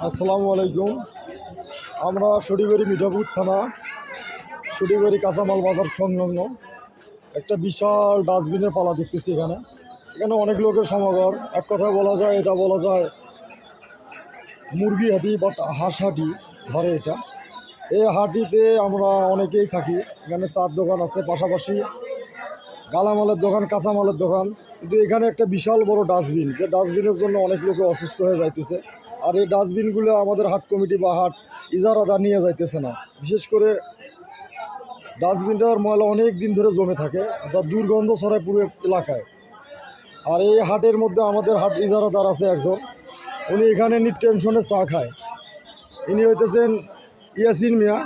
আসসালামু আলাইকুম। আমরা শরীবাড়ি মিঠাপুর থানা শরীবাড়ি কাঁচামাল বাজার সংলগ্ন একটা বিশাল ডাস্টবিনের পালা দেখতেছি। এখানে এখানে অনেক লোকের সমাগম। এক কথায় বলা যায়, এটা বলা যায় মুরগি হাঁটি বা হাঁস হাঁটি ধরে এটা। এই হাঁটিতে আমরা অনেকেই থাকি। এখানে চার দোকান আছে, পাশাপাশি গালামালের দোকান, কাঁচামালের দোকান। কিন্তু এখানে একটা বিশাল বড় ডাস্টবিন, যে ডাস্টবিনের জন্য অনেক লোকে অসুস্থ হয়ে যাইতেছে। আর এই ডাস্টবিনগুলো আমাদের হাট কমিটি বা হাট ইজারাদার নিয়ে যাইতেছে না। বিশেষ করে ডাস্টবিনটার ময়লা অনেক দিন ধরে জমে থাকে, তার দুর্গন্ধ ছড়ায় পুরো এলাকায়। আর এই হাটের মধ্যে আমাদের হাট ইজারাদার আছে একজন, উনি এখানে টেনশনে চা খায়। ইনি হইতেছেন ইয়াসিন মিয়া।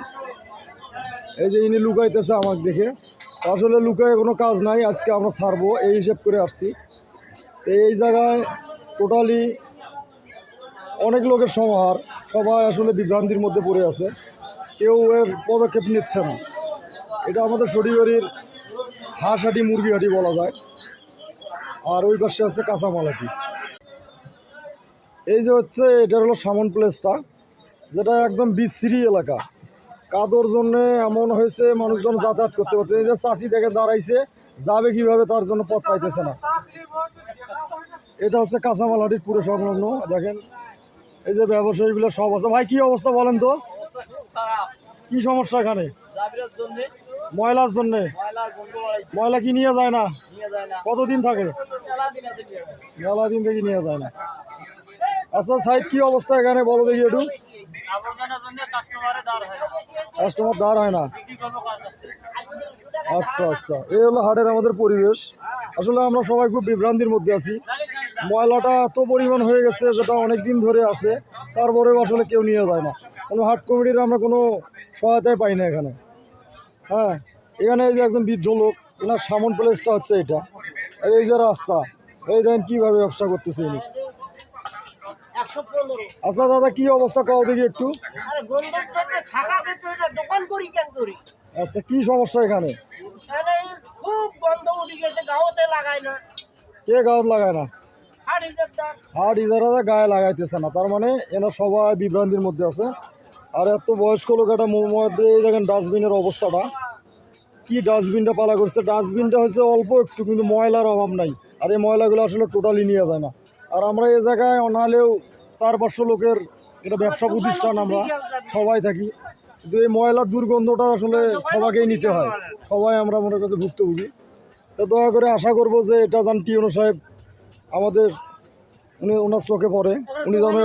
এই যে ইনি লুকাইতেছে আমাকে দেখে। আসলে লুকায় কোনো কাজ নাই, আজকে আমরা ছাড়বো এই হিসেব করে আসছি। এই জায়গায় টোটালি অনেক লোকের সমাহার, সবাই আসলে বিভ্রান্তির মধ্যে পড়ে আছে, কেউ এর পদক্ষেপ নিচ্ছে না। এটা আমাদের শরীবাড়ির হাঁস হাঁটি, মুরগি হাঁটি বলা যায়। আর ওই পাশে আছে কাঁচামাল হাঁটি। এই যে হচ্ছে এটা হলো সামন প্লেসটা, যেটা একদম বিচ্ছিরি এলাকা। কাদোর জন্যে এমন হয়েছে মানুষজন যাতায়াত করতে পারছে। এই যে চাষি দেখে দাঁড়াইছে, যাবে কিভাবে তার জন্য পথ পাইতেছে না। এটা হচ্ছে কাঁচামাল হাটির পুরো সংলগ্ন। দেখেন এই যে ব্যবসায়ীগুলো সব আছে। ভাই কি অবস্থা বলেন তো, কি সমস্যা এখানে? ময়লার জন্যে। ময়লা কি নিয়ে যায় না? কতদিন থাকে? মেলা দিন থেকে নিয়ে যায় না। আচ্ছা সাইদ, কি অবস্থা এখানে বলো দেখি একটু। কাস্টমার দাঁড় হয় না। আচ্ছা আচ্ছা, এই হলো হাটের আমাদের পরিবেশ। আসলে আমরা সবাই খুব বিভ্রান্তির মধ্যে আছি। ময়লাটা এত পরিমাণ হয়ে গেছে, যেটা অনেক দিন ধরে আছে, তারপরেও আসলে কেউ নিয়ে যায় না। কোনো হাট কমিটির আমরা কোনো সহায়তাই পাই না এখানে। হ্যাঁ, এখানে এই যে একজন বৃদ্ধ লোক, এনার সামন প্লেসটা হচ্ছে এটা। আর এই যে রাস্তা, এই দেখেন কীভাবে ব্যবসা করতেছে ইনি। আচ্ছা দাদা, কি অবস্থা কও দেখি একটু। আচ্ছা, কি সমস্যা এখানে? খুব গন্ধ উঠে গেছে, গাওতে লাগায় না। কে গাঁত লাগায় না? হাট ইজারাদার গায়ে লাগাইতেছে না, তার মানে এরা সবাই বিভ্রান্তির মধ্যে আছে। আর এত বয়স্ক লোক একটা মধ্যে এই দেখেন ডাস্টবিনের অবস্থাটা কি। ডাস্টবিনটা পালা করছে, ডাস্টবিনটা হচ্ছে অল্প একটু, কিন্তু ময়লার অভাব নাই। আর এই ময়লাগুলো আসলে টোটালি নিয়ে যায় না। আর আমরা এই জায়গায় অনাহলেও 4-500 লোকের এটা ব্যবসা প্রতিষ্ঠান, আমরা সবাই থাকি। কিন্তু এই ময়লার দুর্গন্ধটা আসলে সবাইকেই নিতে হয়, সবাই আমরা মনে করতে ভুক্তভোগী। তো দয়া করে আশা করব যে এটা যেন টিওনো সাহেব আমাদের, ওনার চোখে পড়ে, উনি যেন